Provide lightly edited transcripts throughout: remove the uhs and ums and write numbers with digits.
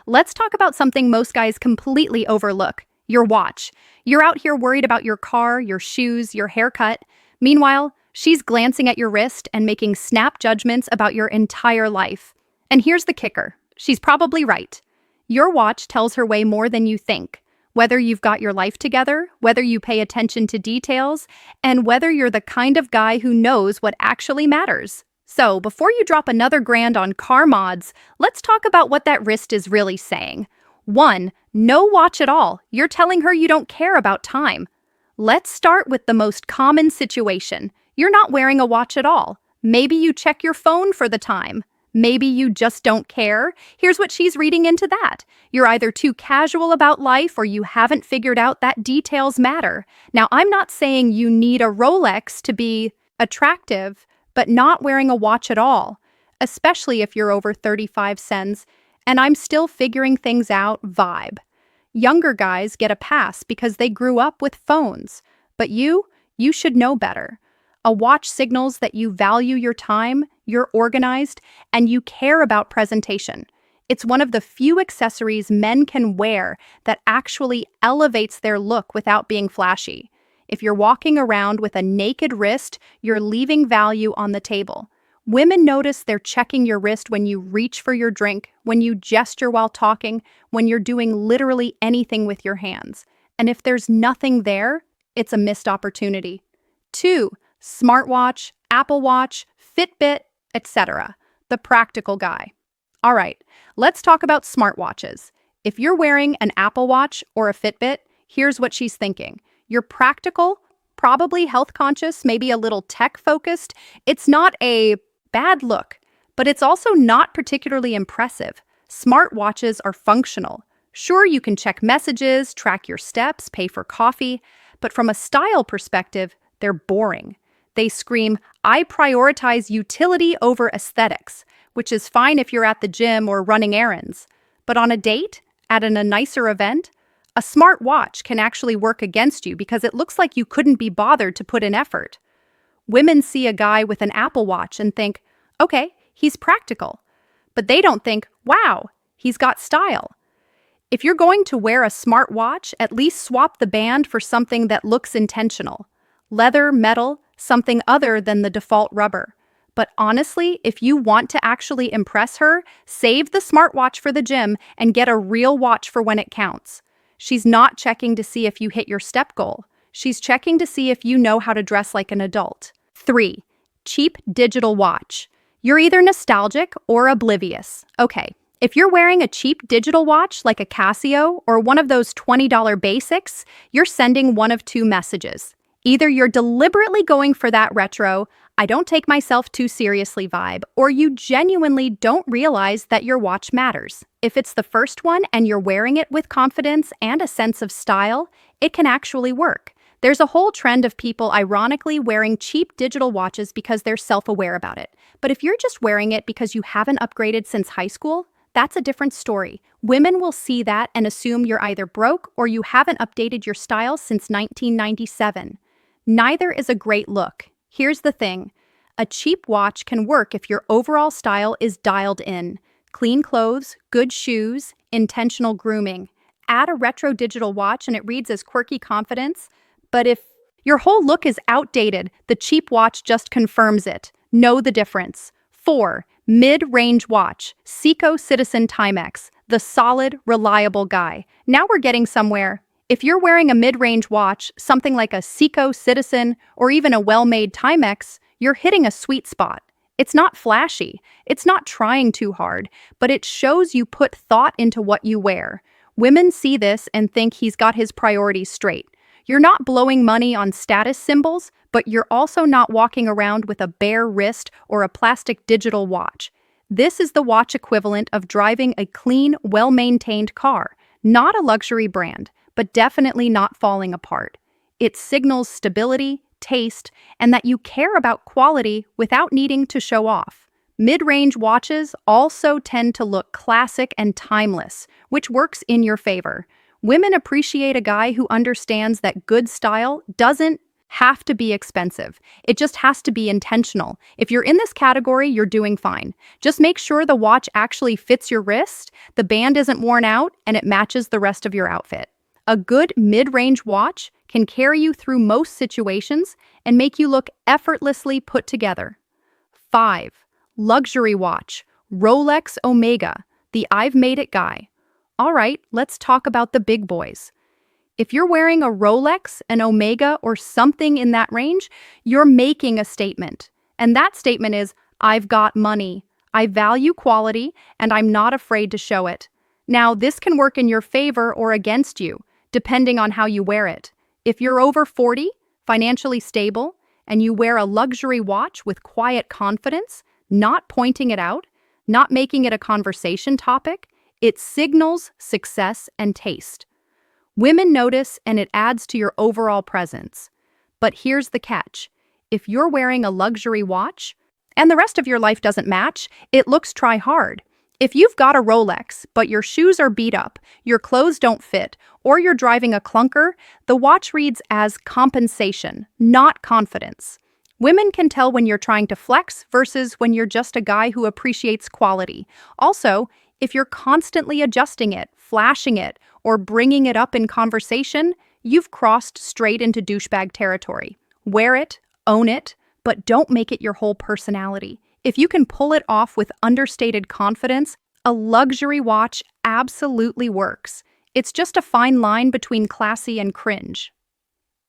Let's talk about something most guys completely overlook: your watch. You're out here worried about your car, your shoes, your haircut. Meanwhile, she's glancing at your wrist and making snap judgments about your entire life. And here's the kicker: she's probably right. Your watch tells her way more than you think. Whether you've got your life together, whether you pay attention to details, and whether you're the kind of guy who knows what actually matters. So, before you drop another grand on car mods, let's talk about what that wrist is really saying. 1. No watch at all. You're telling her you don't care about time. Let's start with the most common situation. You're not wearing a watch at all. Maybe you check your phone for the time. Maybe you just don't care. Here's what she's reading into that: you're either too casual about life or you haven't figured out that details matter. Now, I'm not saying you need a Rolex to be attractive, but not wearing a watch at all, especially if you're over 35 cents, and I'm still figuring things out vibe. Younger guys get a pass because they grew up with phones, but you should know better. A watch signals that you value your time, you're organized, and you care about presentation. It's one of the few accessories men can wear that actually elevates their look without being flashy. If you're walking around with a naked wrist, you're leaving value on the table. Women notice they're checking your wrist when you reach for your drink, when you gesture while talking, when you're doing literally anything with your hands. And if there's nothing there, it's a missed opportunity. 2. Smartwatch, Apple Watch, Fitbit, etc. The practical guy. All right, let's talk about smartwatches. If you're wearing an Apple Watch or a Fitbit, here's what she's thinking. You're practical, probably health conscious, maybe a little tech focused. It's not a bad look, but it's also not particularly impressive. Smartwatches are functional. Sure, you can check messages, track your steps, pay for coffee, but from a style perspective, they're boring. They scream, "I prioritize utility over aesthetics," which is fine if you're at the gym or running errands. But on a date, at a nicer event, a smart watch can actually work against you because it looks like you couldn't be bothered to put in effort. Women see a guy with an Apple Watch and think, okay, he's practical. But they don't think, wow, he's got style. If you're going to wear a smart watch, at least swap the band for something that looks intentional. Leather, metal, something other than the default rubber. But honestly, if you want to actually impress her, save the smartwatch for the gym and get a real watch for when it counts. She's not checking to see if you hit your step goal. She's checking to see if you know how to dress like an adult. 3. Cheap digital watch. You're either nostalgic or oblivious. Okay, if you're wearing a cheap digital watch like a Casio or one of those $20 basics, you're sending one of two messages. Either you're deliberately going for that retro, "I don't take myself too seriously" vibe, or you genuinely don't realize that your watch matters. If it's the first one and you're wearing it with confidence and a sense of style, it can actually work. There's a whole trend of people ironically wearing cheap digital watches because they're self-aware about it. But if you're just wearing it because you haven't upgraded since high school, that's a different story. Women will see that and assume you're either broke or you haven't updated your style since 1997. Neither is a great look. Here's the thing. A cheap watch can work if your overall style is dialed in. Clean clothes, good shoes, intentional grooming. Add a retro digital watch and it reads as quirky confidence. But if your whole look is outdated, the cheap watch just confirms it. Know the difference. 4. Mid-range watch. Seiko Citizen Timex. The solid, reliable guy. Now we're getting somewhere. If you're wearing a mid-range watch, something like a Seiko Citizen or even a well-made Timex, you're hitting a sweet spot. It's not flashy, it's not trying too hard, but it shows you put thought into what you wear. Women see this and think he's got his priorities straight. You're not blowing money on status symbols, but you're also not walking around with a bare wrist or a plastic digital watch. This is the watch equivalent of driving a clean, well-maintained car, not a luxury brand, but definitely not falling apart. It signals stability, taste, and that you care about quality without needing to show off. Mid-range watches also tend to look classic and timeless, which works in your favor. Women appreciate a guy who understands that good style doesn't have to be expensive. It just has to be intentional. If you're in this category, you're doing fine. Just make sure the watch actually fits your wrist, the band isn't worn out, and it matches the rest of your outfit. A good mid-range watch can carry you through most situations and make you look effortlessly put together. 5. Luxury watch. Rolex Omega, the I've made it guy. All right, let's talk about the big boys. If you're wearing a Rolex, an Omega, or something in that range, you're making a statement. And that statement is, I've got money, I value quality, and I'm not afraid to show it. Now, this can work in your favor or against you, depending on how you wear it. If you're over 40, financially stable, and you wear a luxury watch with quiet confidence, not pointing it out, not making it a conversation topic, it signals success and taste. Women notice and it adds to your overall presence. But here's the catch. If you're wearing a luxury watch and the rest of your life doesn't match, it looks try hard. If you've got a Rolex, but your shoes are beat up, your clothes don't fit, or you're driving a clunker, the watch reads as compensation, not confidence. Women can tell when you're trying to flex versus when you're just a guy who appreciates quality. Also, if you're constantly adjusting it, flashing it, or bringing it up in conversation, you've crossed straight into douchebag territory. Wear it, own it, but don't make it your whole personality. If you can pull it off with understated confidence, a luxury watch absolutely works. It's just a fine line between classy and cringe.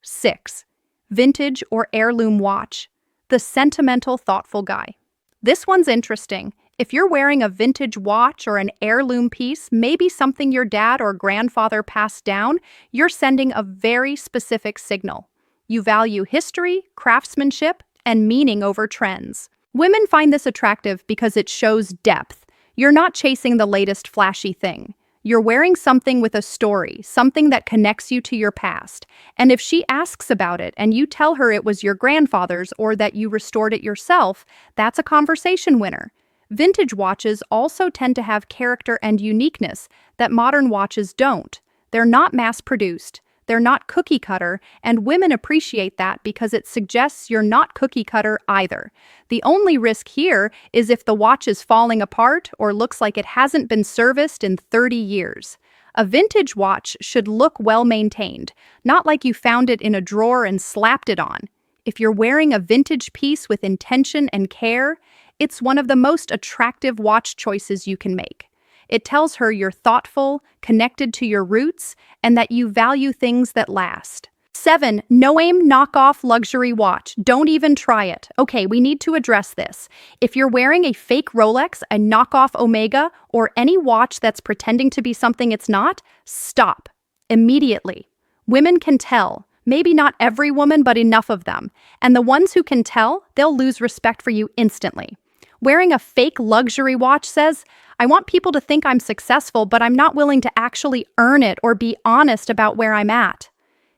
6. Vintage or heirloom watch. The sentimental, thoughtful guy. This one's interesting. If you're wearing a vintage watch or an heirloom piece, maybe something your dad or grandfather passed down, you're sending a very specific signal. You value history, craftsmanship, and meaning over trends. Women find this attractive because it shows depth. You're not chasing the latest flashy thing. You're wearing something with a story, something that connects you to your past. And if she asks about it and you tell her it was your grandfather's or that you restored it yourself, that's a conversation winner. Vintage watches also tend to have character and uniqueness that modern watches don't. They're not mass-produced, they're not cookie-cutter, and women appreciate that because it suggests you're not cookie-cutter either. The only risk here is if the watch is falling apart or looks like it hasn't been serviced in 30 years. A vintage watch should look well-maintained, not like you found it in a drawer and slapped it on. If you're wearing a vintage piece with intention and care, it's one of the most attractive watch choices you can make. It tells her you're thoughtful, connected to your roots, and that you value things that last. 7. No-aim knockoff luxury watch. Don't even try it. Okay, we need to address this. If you're wearing a fake Rolex, a knockoff Omega, or any watch that's pretending to be something it's not, stop. Immediately. Women can tell. Maybe not every woman, but enough of them. And the ones who can tell, they'll lose respect for you instantly. Wearing a fake luxury watch says, I want people to think I'm successful, but I'm not willing to actually earn it or be honest about where I'm at.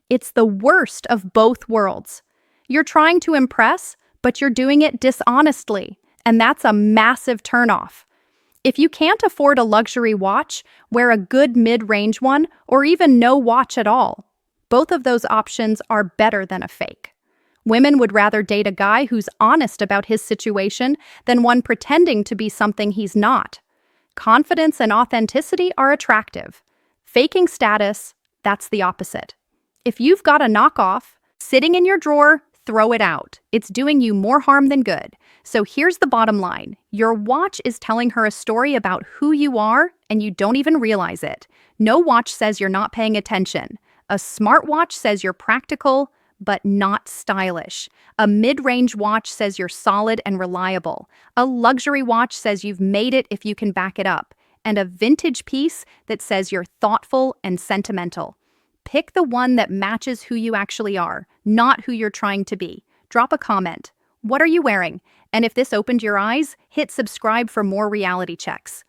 It's the worst of both worlds. You're trying to impress, but you're doing it dishonestly, and that's a massive turnoff. If you can't afford a luxury watch, wear a good mid-range one or even no watch at all. Both of those options are better than a fake. Women would rather date a guy who's honest about his situation than one pretending to be something he's not. Confidence and authenticity are attractive. Faking status, that's the opposite. If you've got a knockoff sitting in your drawer, throw it out. It's doing you more harm than good. So here's the bottom line. Your watch is telling her a story about who you are, and you don't even realize it. No watch says you're not paying attention. A smartwatch says you're practical, but not stylish. A mid-range watch says you're solid and reliable. A luxury watch says you've made it if you can back it up. And a vintage piece that says you're thoughtful and sentimental. Pick the one that matches who you actually are, not who you're trying to be. Drop a comment. What are you wearing? And if this opened your eyes, hit subscribe for more reality checks.